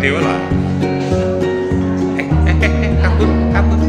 dewa lah. Kabur, kabur.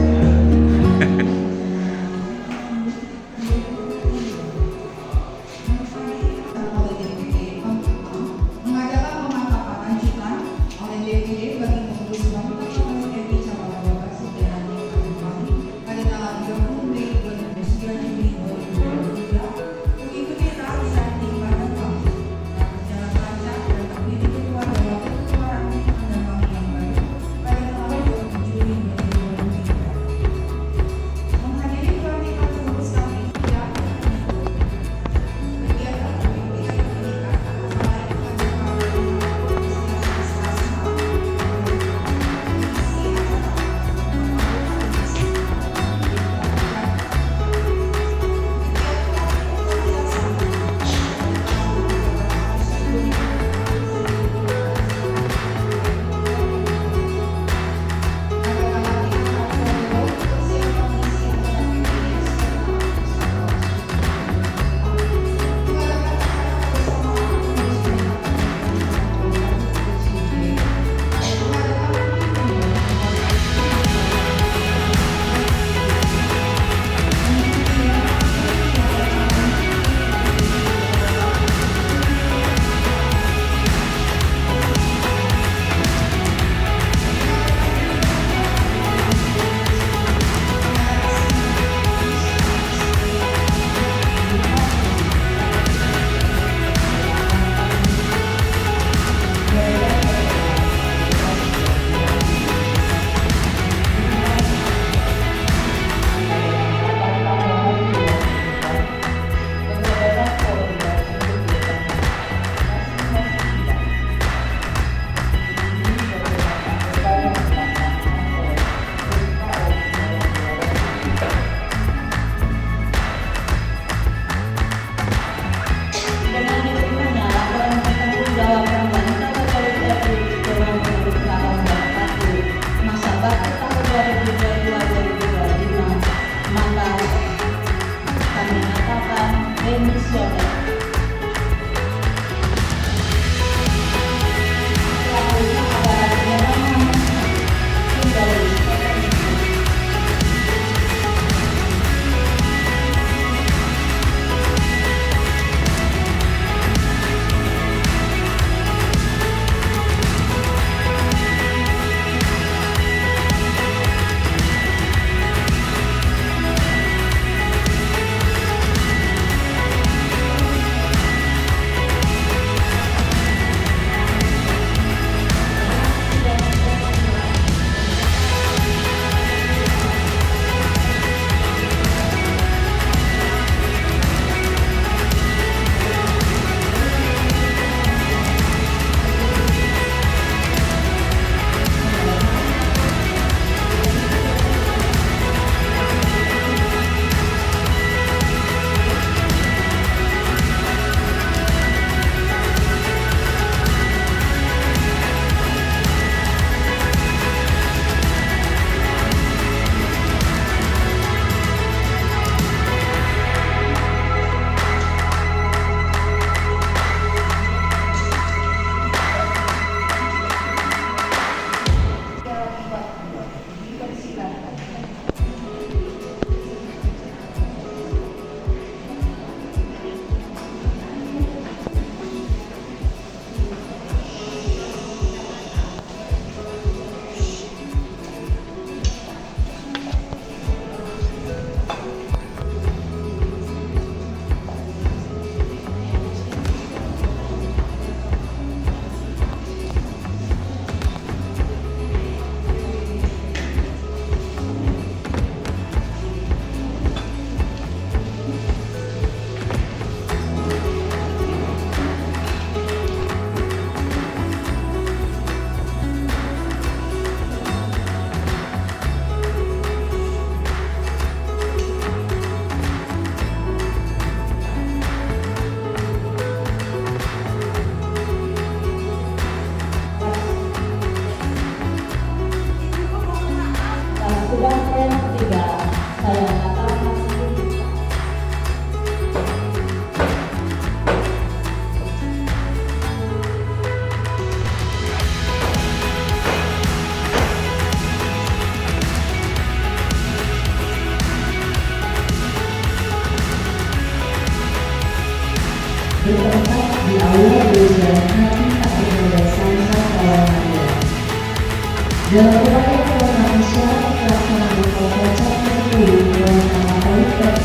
Dalam upaya pelaksanaan syarat pelaksanaan protokol cabang 10 Dewan Katolik RI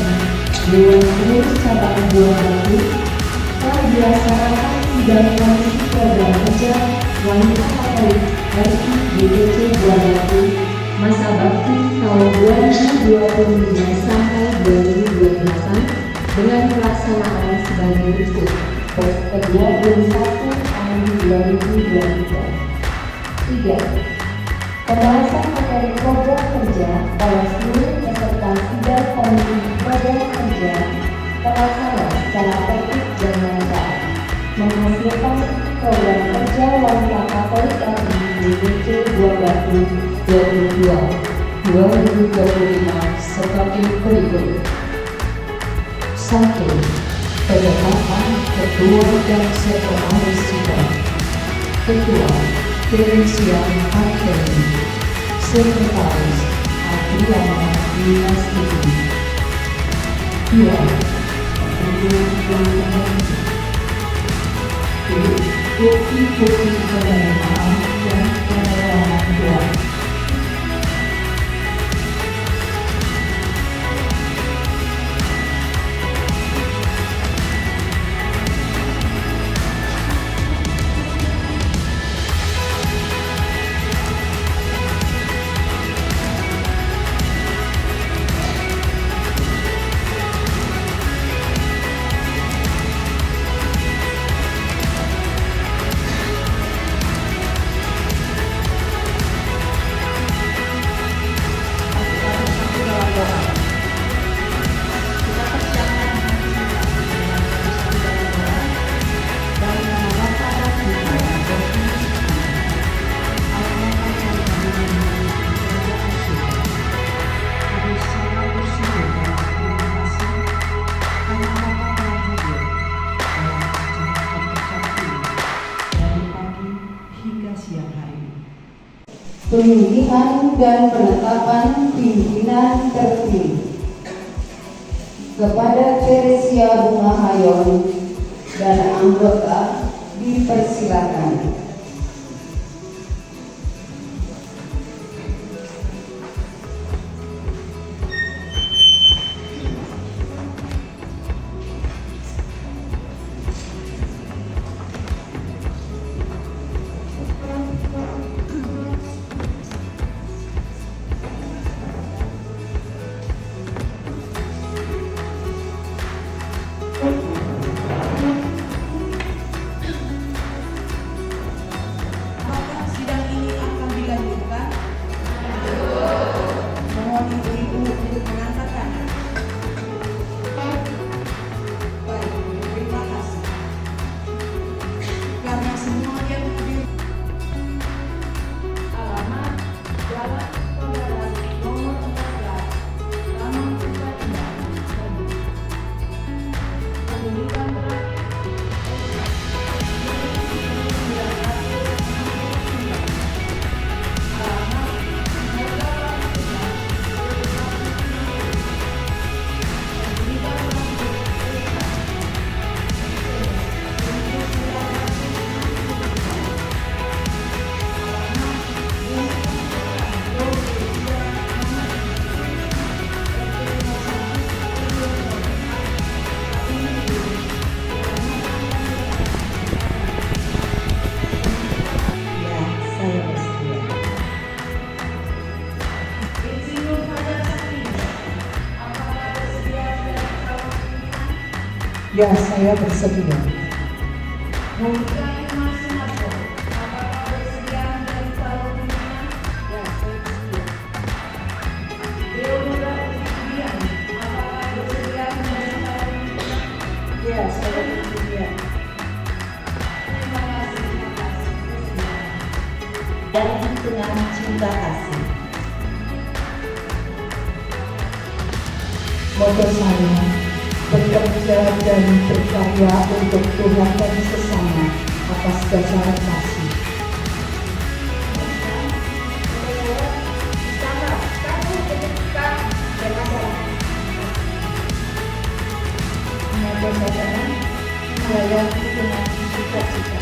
Dewan Pengurus Cabang Buah Batu telah dilaksanakan sidang komisi program kerja wanita Katolik RI DPC Buah Batu masa bakti tahun 2025 sampai 2028 dengan pelaksanaan sebagai berikut. Pos ke-21 tahun 2023. 3. Pembahasan materi program kerja oleh seluruh peserta sidang komisi program kerja terlaksana secara tertib dan lancar, menghasilkan program kerja wanita Katolik RI DPC Buah Batu 2025 sebagai berikut. 1. Penetapan Ketua dan Sekretaris Sidang. Ketua Teresia Hakemi, Sekretaris Adriana Dinastini. 2. Bukti-bukti penerimaan dan penerimaan uang. Pemilihan dan penetapan pimpinan terpilih. Kepada Teresia Bunga Hayon dan anggota dipersilakan. Ya, saya bersedia. Ya, saya bersedia. Dan dengan cinta kasih. Moto saya bekerja dan berkarya untuk Tuhan dan sesama atas dasar kasih. Moto saya melayani dengan sukacita.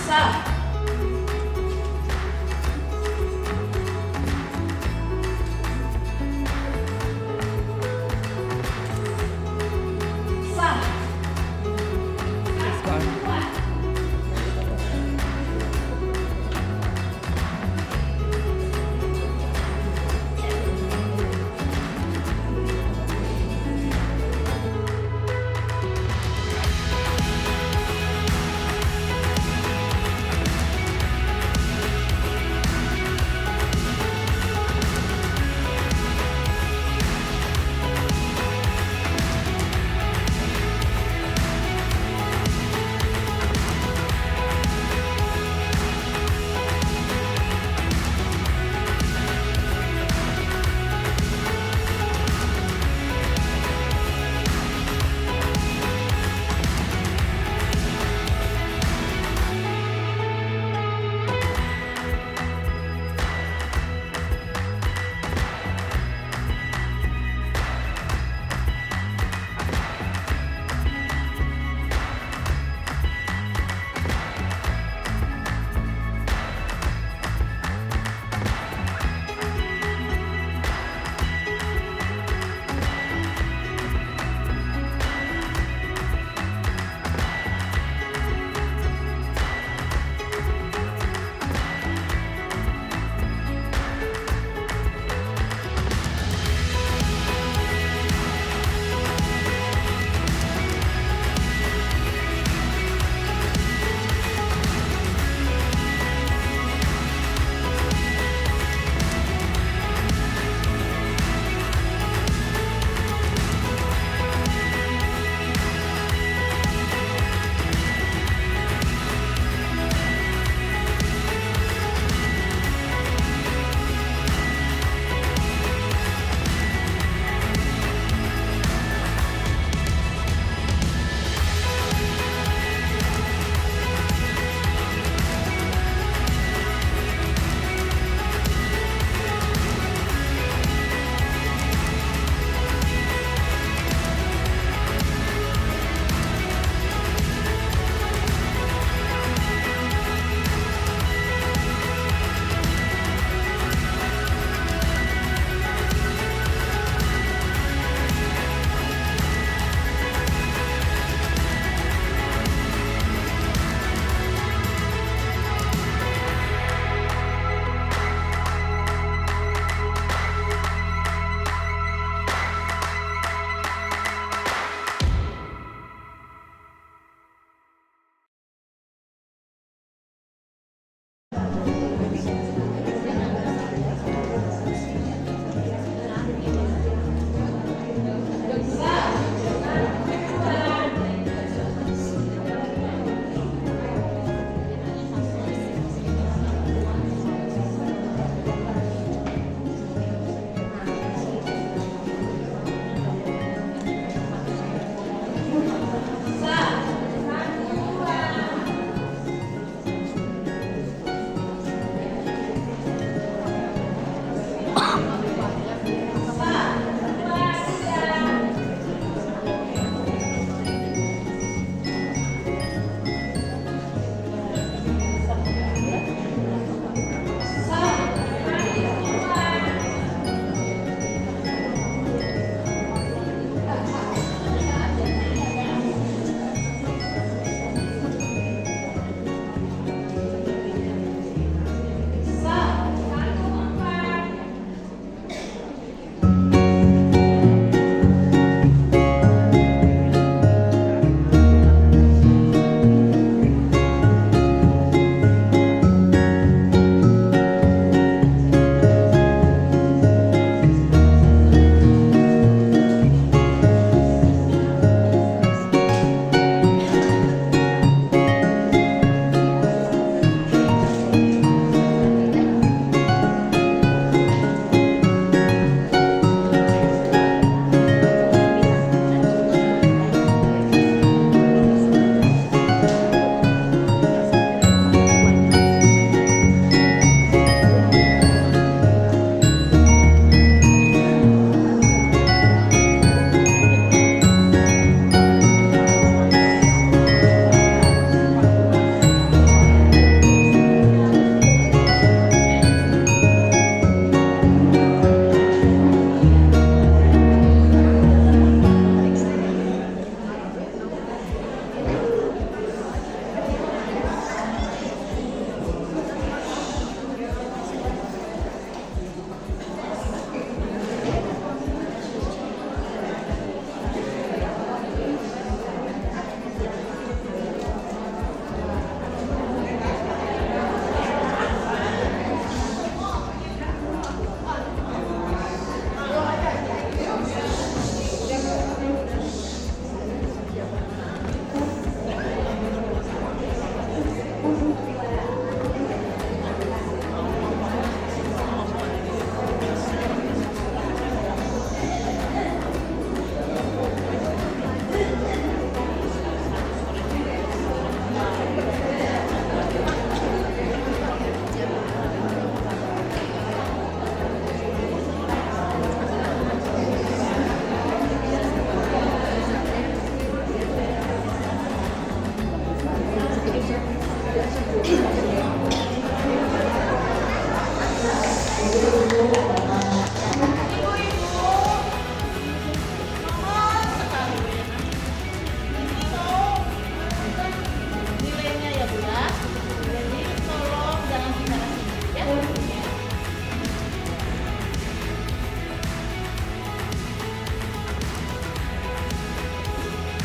Sah. Sah.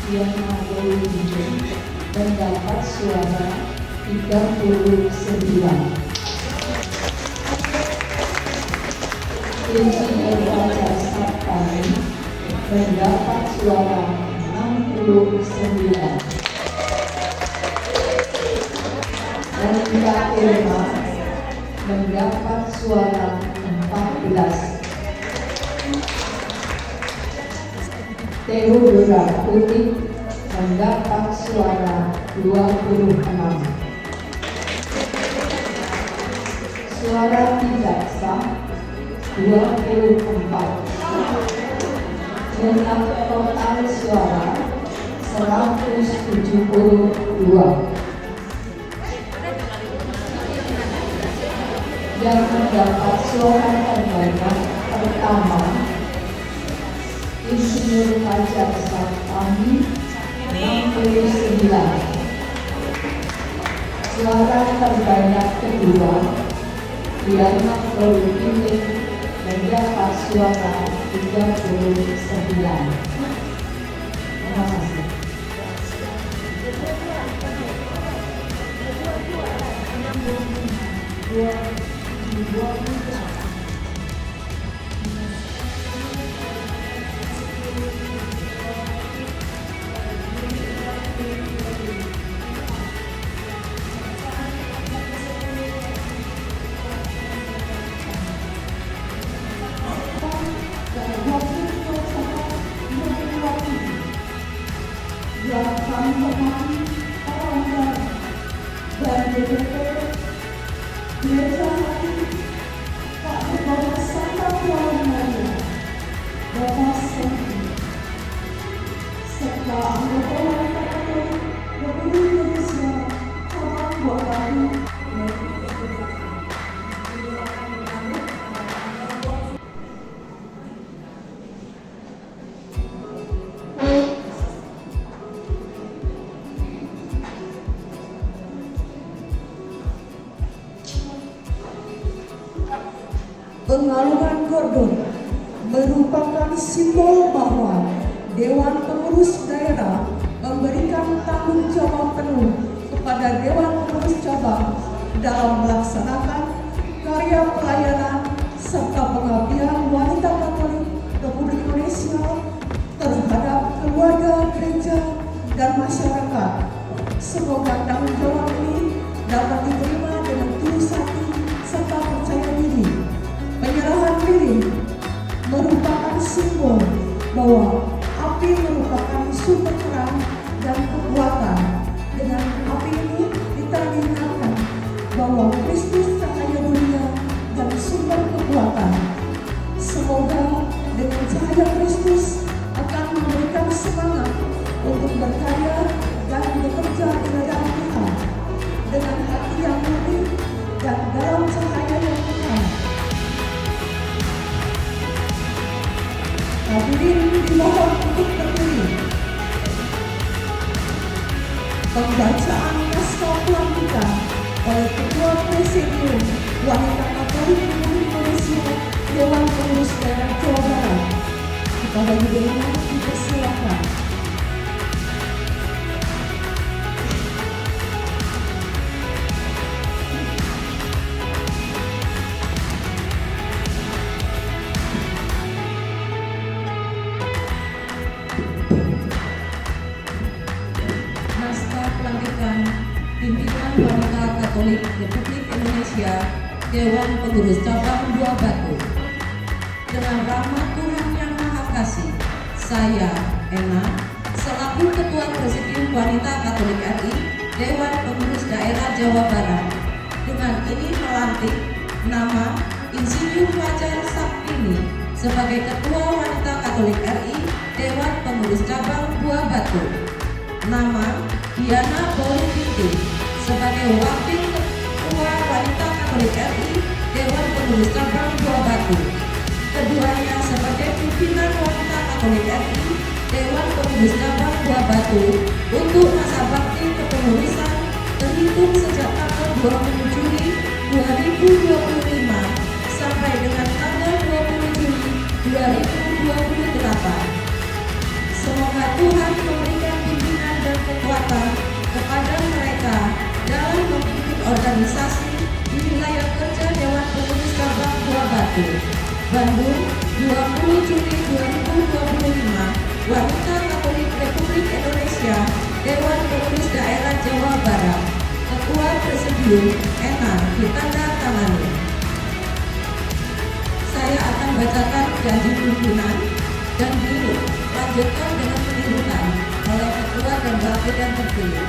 Diana Boliving mendapat suara 39. Insinyur Fajar Saptari mendapat suara 69. Anita Irma mendapat suara 14. Theodora Putih mendapat suara 26. Suara tidak sah 24. Dengan total suara 172. Yang mendapat suara terbanyak pertama Insinyur Fajar Saptari 69. Suara terbanyak kedua Diana Boliving mendapat suara 39. Terima kasih. Yang kami hormati para undangan dan DPP Gereja Hati Pak Ketua Santa Puan Maria, Bapak Senti, serta anggota wanita Katolik Republik Indonesia cabang Buah Batu. Pengalungan gordon merupakan simbol bahwa Dewan Pengurus Daerah memberikan tanggung jawab penuh kepada Dewan Pengurus Cabang dalam melaksanakan karya pelayanan serta pengabdian wanita Katolik Republik Indonesia terhadap keluarga, gereja, dan masyarakat. Semoga tanggung jawab ini dapat diterima dengan tulus hati serta percaya diri. Penyerahan diri merupakan simbol bahwa api merupakan sumber terang dan kekuatan. Dengan api ini kita diingatkan bahwa Kristus cahaya dunia dan sumber kekuatan. Semoga dengan cahaya Kristus akan memberikan semangat untuk berkarya dan bekerja di hadapan Tuhan dengan hati yang murni dan dalam cahaya yang terang. Hadirin dimohon untuk berdiri. Pembacaan naskah pelantikan oleh Ketua Presidium Wanita Katolik Republik Indonesia Dewan Pengurus Daerah Jawa Barat. Kepada Ibu Irma dipersilakan. Pimpinan Wanita Katolik Republik Indonesia Dewan Pengurus Cabang Buah Batu. Dengan rahmat Tuhan Yang Maha Kasih, saya, Ena, selaku Ketua Presidium Wanita Katolik RI Dewan Pengurus Daerah Jawa Barat, dengan ini melantik nama Insinyur Fajar Saptari sebagai Ketua Wanita Katolik RI Dewan Pengurus Cabang Buah Batu, nama Diana Boliving sebagai Wakil Ketua Wanita Katolik RI Dewan Pengurus Cabang Buah Batu, keduanya sebagai pimpinan Wanita Katolik RI Dewan Pengurus Cabang Buah Batu untuk masa bakti kepengurusan terhitung sejak tanggal 20 Juli 2025 sampai dengan tanggal 20 Juli 2028. Semoga Tuhan memberikan kekuatan kepada mereka dalam memimpin organisasi di wilayah kerja Dewan Pengurus Cabang Buah Batu. Bandung, 20 Juli 2025, Wanita Katolik Republik Indonesia, Dewan Pengurus Daerah Jawa Barat. Ketua Presidium Enar ditandatangani. Saya akan bacakan janji pimpinan dan dilanjutkan dengan penyebutan oleh Ketua dan Wakil yang terpilih.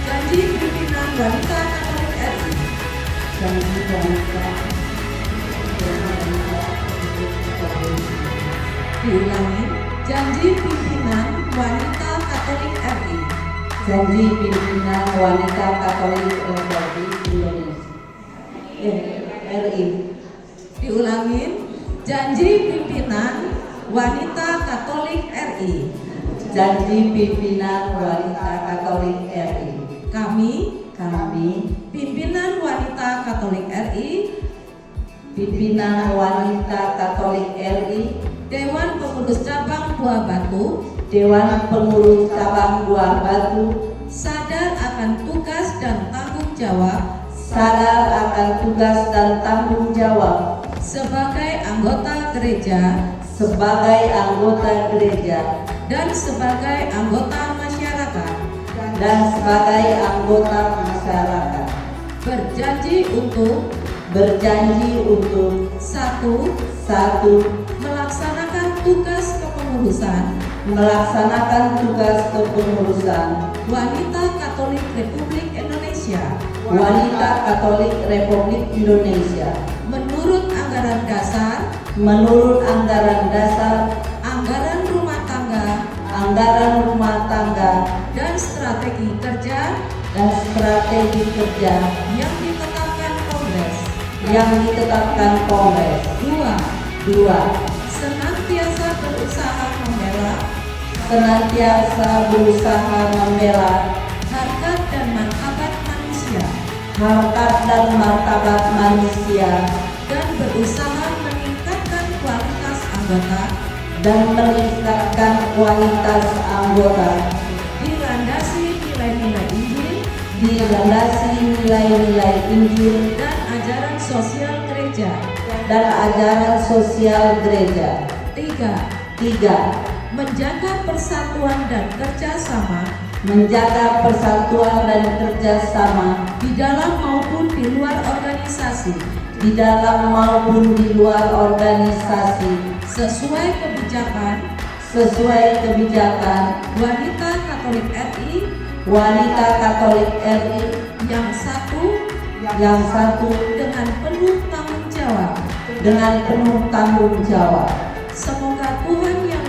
Janji pimpinan Wanita Katolik RI. Janji wanita Diulangi, janji pimpinan Wanita Katolik RI. Janji pimpinan Wanita Katolik Republik Indonesia RI. Diulangi, janji pimpinan Wanita Katolik RI. Janji pimpinan Wanita Katolik RI. Kami, pimpinan Wanita Katolik RI, pimpinan Wanita Katolik RI, Dewan Pengurus Cabang Buah Batu, Dewan Pengurus Cabang Buah Batu, sadar akan tugas dan tanggung jawab sebagai anggota gereja dan sebagai anggota masyarakat. Berjanji untuk satu, melaksanakan tugas kepengurusan Wanita Katolik Republik Indonesia menurut anggaran dasar, anggaran rumah tangga dan strategi kerja yang ditetapkan Kongres. 2. Senantiasa berusaha membela harkat dan martabat manusia dan berusaha meningkatkan kualitas anggota dilandasi nilai-nilai Injil dan ajaran sosial gereja. 3. Menjaga persatuan dan kerjasama di dalam maupun di luar organisasi sesuai kebijakan Wanita Katolik RI yang satu dengan penuh tanggung jawab. Semoga Tuhan Yang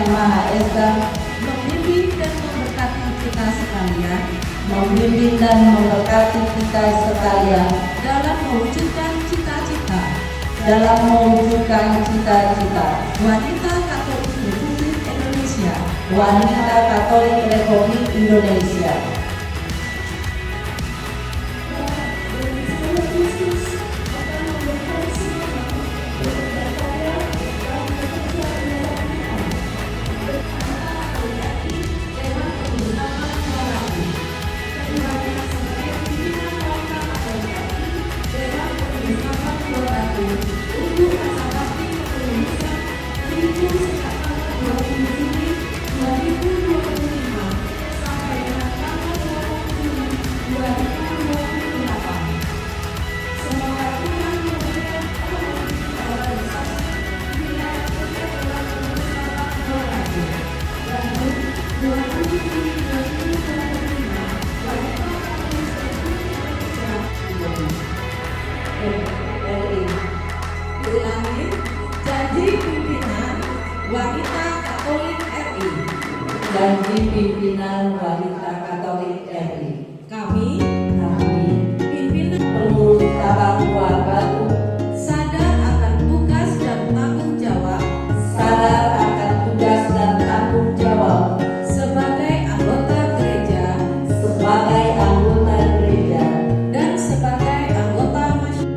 Maha Esa membimbing dan memberkati kita sekalian dalam mewujudkan cita-cita Wanita Katolik Republik Indonesia. Janji pimpinan Wanita Katolik RI. Kami, pimpinan pengurus cabang Buah Batu, sadar akan tugas dan tanggung jawab sebagai anggota gereja dan sebagai anggota masyarakat.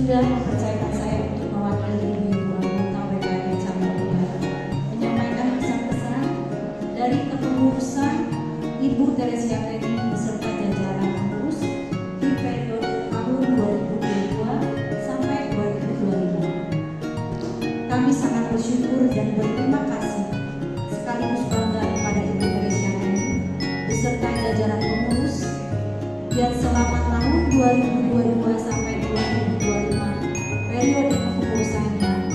sudah mempercayakan saya untuk mewakili ibu-ibu anggota WKRI Cabang Udara, menyampaikan pesan-pesan dari kepengurusan Ibu Teresia Peri beserta jajaran pengurus di periode tahun 2022 sampai 2025. Kami sangat bersyukur dan berterima kasih sekaligus bangga kepada Ibu Teresia Peri beserta jajaran pengurus yang selama tahun 2022 sampai 2025 periode kepengurusannya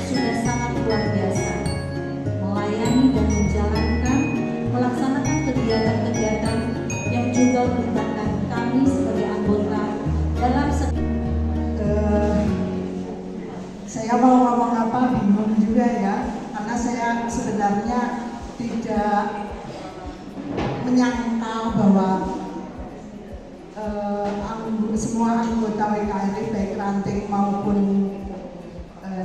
sudah sangat luar biasa melayani dan melaksanakan kegiatan-kegiatan yang juga melibatkan kami sebagai anggota dalam saya mau ngomong apa bingung juga ya, karena saya sebenarnya tidak menyangka bahwa semua anggota WKRI baik ranting maupun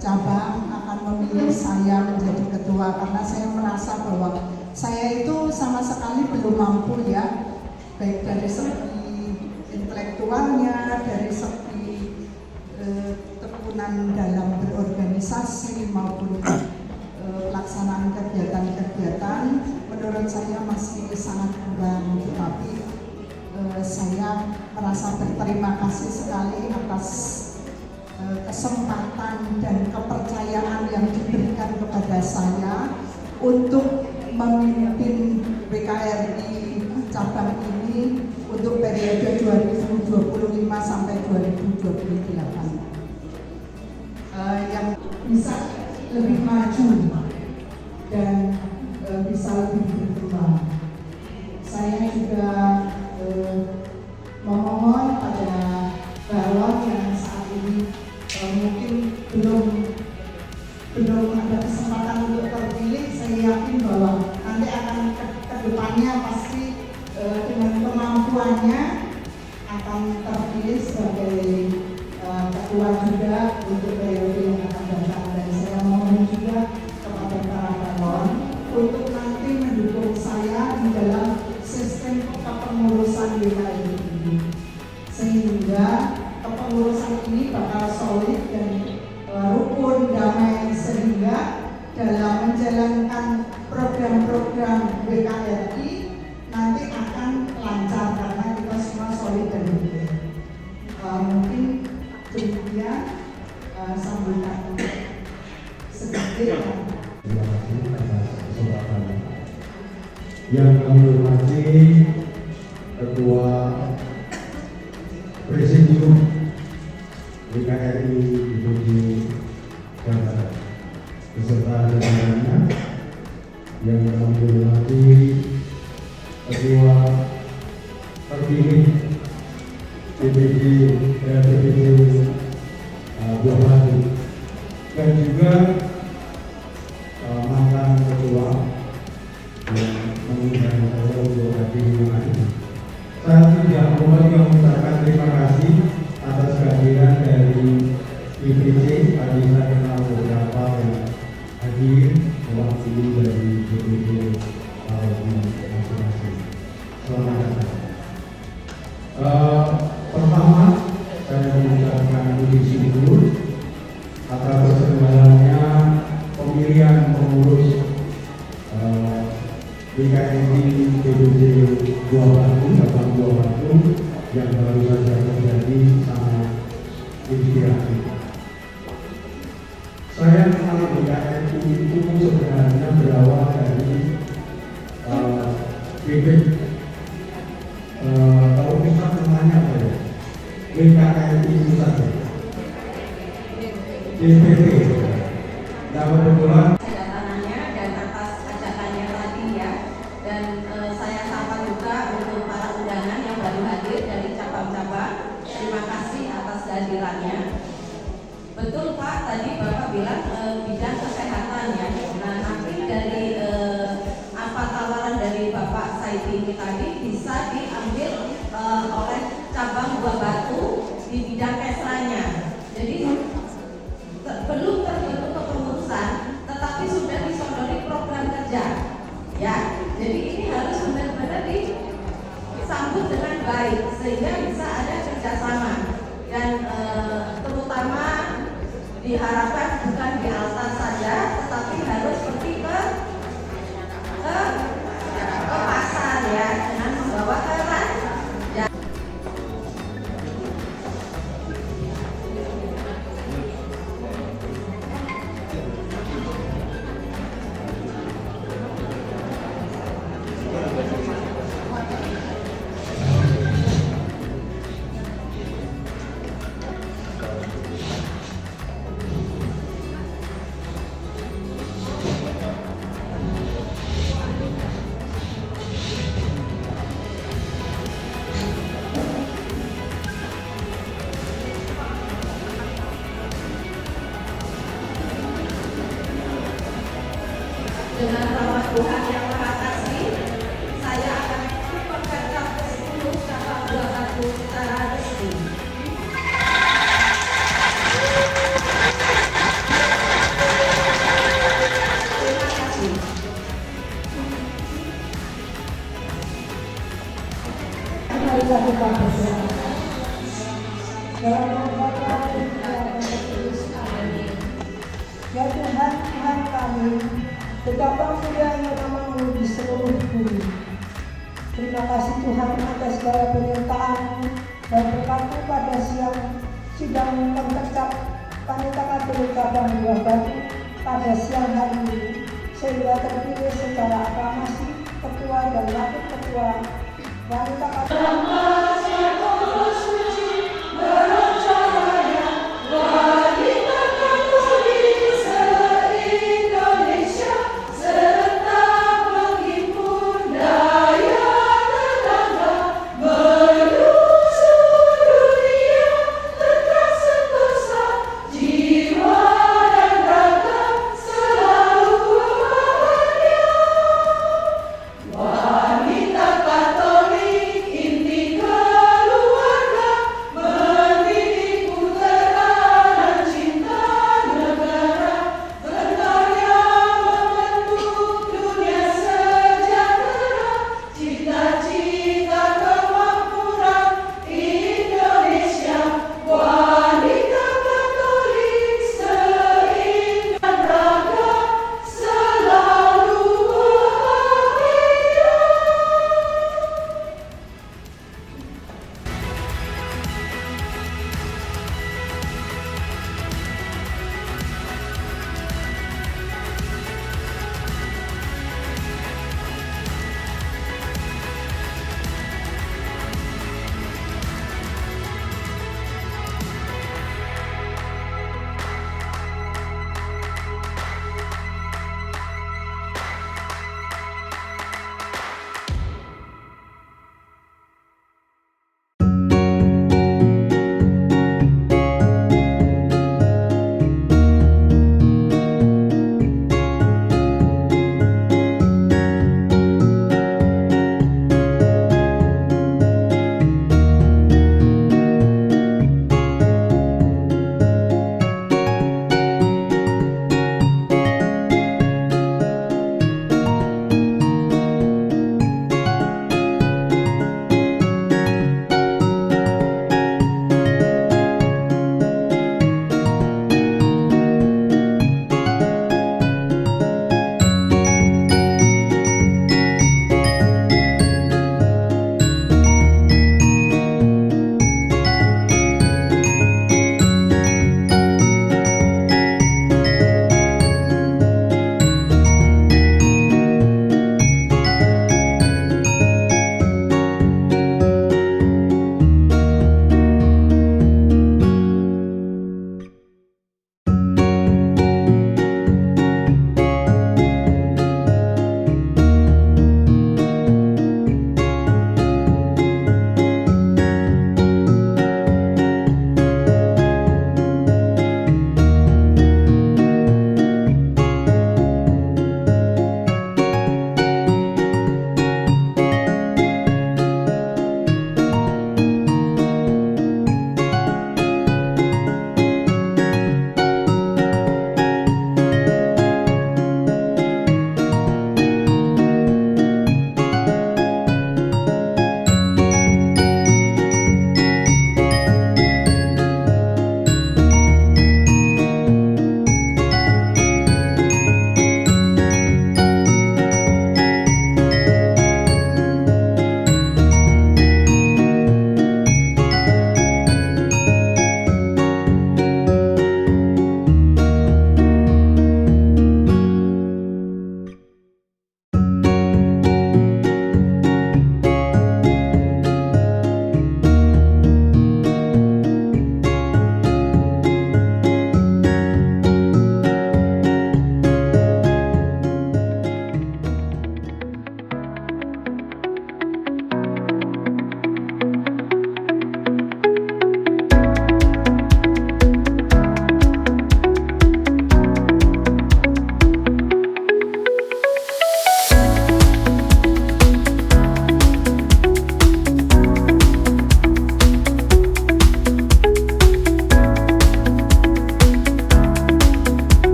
cabang akan memilih saya menjadi ketua, karena saya merasa bahwa saya itu sama sekali belum mampu ya, baik dari segi intelektualnya, dari segi tekunan dalam berorganisasi maupun pelaksanaan kegiatan-kegiatan. Menurut saya masih sangat kurang, tetapi saya merasa berterima kasih sekali atas kesempatan dan kepercayaan yang diberikan kepada saya untuk memimpin WKRI cabang ini untuk periode 2025 sampai 2028 yang bisa lebih maju dan bisa lebih berkembang. Saya juga memohon pada balon yang saat ini mungkin belum ada kesempatan untuk terpilih. Saya yakin bahwa nanti akan ke depannya pasti dengan kemampuannya akan terpilih sebagai ketua juga untuk periode yang akan datang. Dan saya mohon juga kepada para balon untuk nanti mendukung saya di dalam sistem kepengurusan WKRI ini, sehingga kepengurusan ini bakal solid dan rukun, damai, sehingga dalam menjalankan program-program WKRI nanti akan lancar karena kita semua solid dan rukun. Mungkin demikian sambutan sedikit. Terima kasih atas kesempatan yang kami hormati Ketua Presidium WKRI Divisi Jakarta beserta jajarannya, yang kami hormati Ketua terpilih DPD Buah Batu dan juga mantan ketua yang mengundang saya untuk hadir di sini. Saya tidak lupa juga mengucapkan terima kasih atas kehadiran dari IPC. Tadi saya kenal beberapa yang hadir mewakili dari DPD masing-masing. Selamat datang. Pertama, saya mengucapkan puji syukur atas persetujuannya pemilihan pengurus WKRI DPD Buah Batu, cabang Buah Batu yang baru saja terjadi sangat inspiratif. Saya kenal WKRI itu sebenarnya berawal dari bibit kalau kita namanya apa ya? WKRI itu saja. DPD. Nah, kebetulan kedatangannya dan atas ajakannya tadi ya, dan saya sapa juga untuk para undangan yang baru hadir dari cabang-cabang. Terima kasih atas kehadirannya. Betul Pak, tadi Bapak bilang bidang kesehatan ya. Nah, nanti dari apa tawaran dari Bapak Saidi ini tadi bisa diambil oleh cabang Buah Batu di bidang kesranya. Jadi belum terbentuk kepengurusan, tetapi sudah disodori program kerja. Ya, jadi ini harus benar-benar disambut dengan baik sehingga bisa ada kerjasama dan tepuk pertama diharapkan bukan di altar saja, tetapi harus pergi ke pasar ya, dengan membawa keran. Dengan rahmat Tuhan yang Maha Kasih, saya akan memperkenalkan ke-10 cabang buah batu secara resmi. Terima kasih. Marilah kita berdoa. Dalam nama Bapa dan Putra dan Roh Kudus. Amin. Ya Tuhan, Tuhan kami, betapa mulianya nama-Mu di seluruh bumi. Terima kasih Tuhan atas segala penyertaan dan berkat-Mu pada siang sidang terkecap Panitia Katolik Cabang Buah Batu pada siang hari ini, sehingga terpilih secara aklamasi ketua dan wakil ketua Wanita Katolik